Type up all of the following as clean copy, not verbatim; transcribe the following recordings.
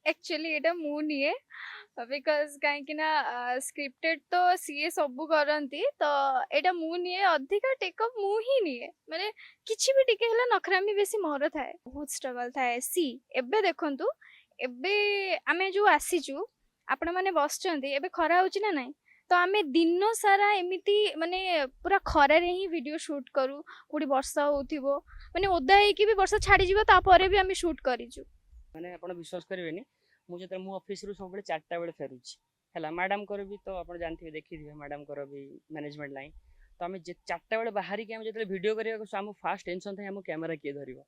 actually एटा मु निए because कहीं ना स्क्रिप्टेड तो सीए सबू करती तो एटा मु निए अधिका टेकअप मु ही निए माने किछि भी टिके हला नखरामी बेसी मोर थाए बहुत स्ट्रगल थाए सी एबे देखंतु एबे आमे जो आसीचु आपण माने बसचंती एबे खरा होची ना नाही तो आमे दिन सारा एमिति माने पूरा खरा रे ही वीडियो शूट करू कोडी वर्षा होथिबो माने ओदा हे की भी वर्षा छाडी जीवो तापरे भी आमे शूट करिचु माने आपण विश्वास करेनि मु जेते मु ऑफिस रु सब बेले 4टा बेले फेरुची हला मैडम कर भी तो आपण जानथिबे देखिथिबे मैडम कर भी मैनेजमेंट लाइन तो आमे जे 4टा बेले बाहरी के हम जेते वीडियो करिया को हम फास्ट टेंशन थाय हम कैमरा के धरिबो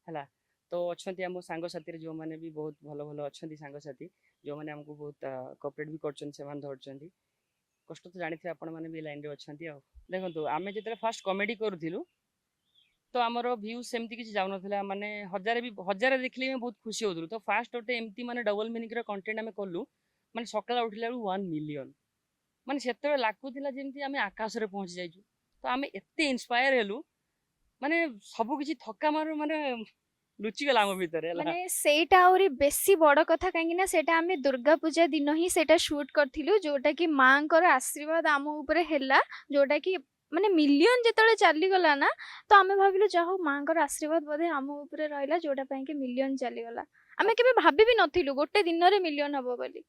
हला तो अछंती हम सांग साथी रे जो माने भी बहुत भलो भलो अछंती सांग साथी जो माने हमको बहुत कोऑपरेट भी करछन से मान धरछंती कष्ट तो जानिथिबे आपण माने भी लाइन रे अछंती आ देखंतु आमे जेते फास्ट कॉमेडी करूथिलु तो आमर भ्यूज सेमती किसी जाऊ ना माने हजार देखले बहुत खुशी होदु तो फास्ट गोटे एमती माने डबल मीनिंग रो कंटेंट आमे कलु माने सकाळ उठिला 1 मिलियन माने सेते लागुथिला जेमती आमे आकाश रे पहुंच जाइजु तो आमे एते इंस्पायर हेलु माने सब किछि थक्का मारो माने लुचि गेला हम भीतर हला माने सेटा आउरी बेसी बड़ कथा काहेकि ना सेटा आमे दुर्गा पूजा दिन ही सेटा शूट करथिलु जोटा कि मांकर आशीर्वाद आम ऊपर हेला जोटा कि माने मिलियन जेतले चली गला ना तो आमे भाबिलु जाहो मांकर आशीर्वाद बोधे आम ऊपर रहला जोटा पई कि मिलियन चली गला आमे केबे भाबी भी नथिलु गोटे दिन रे मिलियन हबो बोली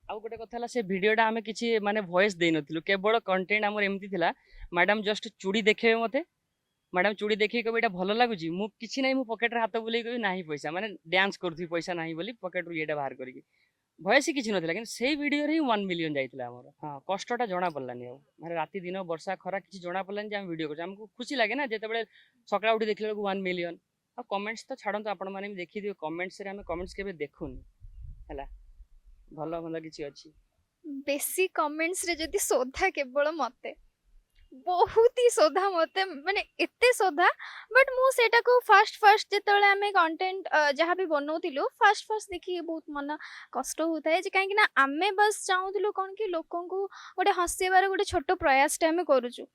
आउ गोटे कथा हला से वीडियोटा आमे किछि माने वॉइस देइ नथिलु केवल कंटेंट हमर एमती थिला मैडम जस्ट चूड़ी देखेबे मते मैडम चूड़ी देखी कभी एटा भल लागुची मु किछि नै मु पॉकेट रे हाथ बुले कभी नाही पैसा माने डांस करथि पैसा नाही बोली पॉकेट रू एटा बाहर करिक भयस किछि नथिला किन सेही वीडियो रे 1 मिलियन जाइतिला हमर हां कष्टटा जणा पड़लानी अब माने राती दिन वर्षा खरा किछि जणा पड़लानी जे हम वीडियो कर हमको खुशी लागे ना जेते बेले सकाळ उठी देखले 1 मिलियन आ कमेंट्स तो छाडंतो आपण माने भी देखि दियो कमेंट्स रे हम कमेंट्स केबे देखुनी हला भलो भलो किछि अछि बेसी कमेंट्स रे जदी सोधा केवल मते बहुत ही सोधा मते माने एते सोधा बट मु सेटा को फास्ट फास्ट जेतले हमें कंटेंट जहाँ भी बनौथिलु फास्ट फास्ट देखि बहुत मन कष्ट होता है जे काहे ना आमे बस चाहूथिलु कोन कि लोकन को गोटे हसेबार गोटे छोट प्रयास टे हमें करूछु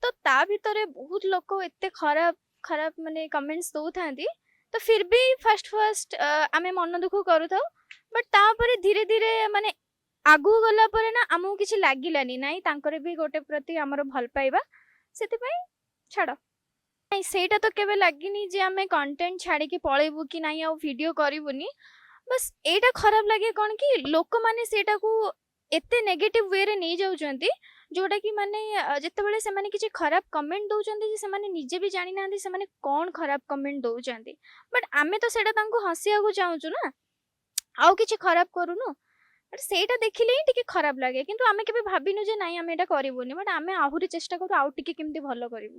तो ता भीतरे बहुत लोक एते खराब खराब माने कमेंट्स दउथांती तो फिर भी फास्ट फास्ट आमे मन दुख करू था बट तापरे धीरे धीरे माने आगु गला परे ना आमु किछि लागिलानी नाही तांकर भी गोटे प्रति हमर भल पाइबा सेति पई छाड़ नाही सेटा तो केबे लागिनी जे आमे कंटेंट छाड़ी के पळेबु कि नाही आ वीडियो करिवुनी बस एटा खराब लागे कोन कि लोक माने सेटा को एते नेगेटिव वे रे नै जाउचंती जोटा कि माने जत्ते बेले से माने किछि खराब कमेंट दउचंती जे से माने निजे भी जानि नांती से माने कोन खराब कमेंट दउचंती बट आमे तो सेटा तांको हसिया को चाहूचु ना आउ किछि खराब करूनु बट सेटा देखिले ही टिके खराब लागे किंतु आमे केबे भाबिनु जे नाही आमे एटा करिवुनी बट आमे आहुरी चेष्टा करू आउ टिके केमती भलो करिवु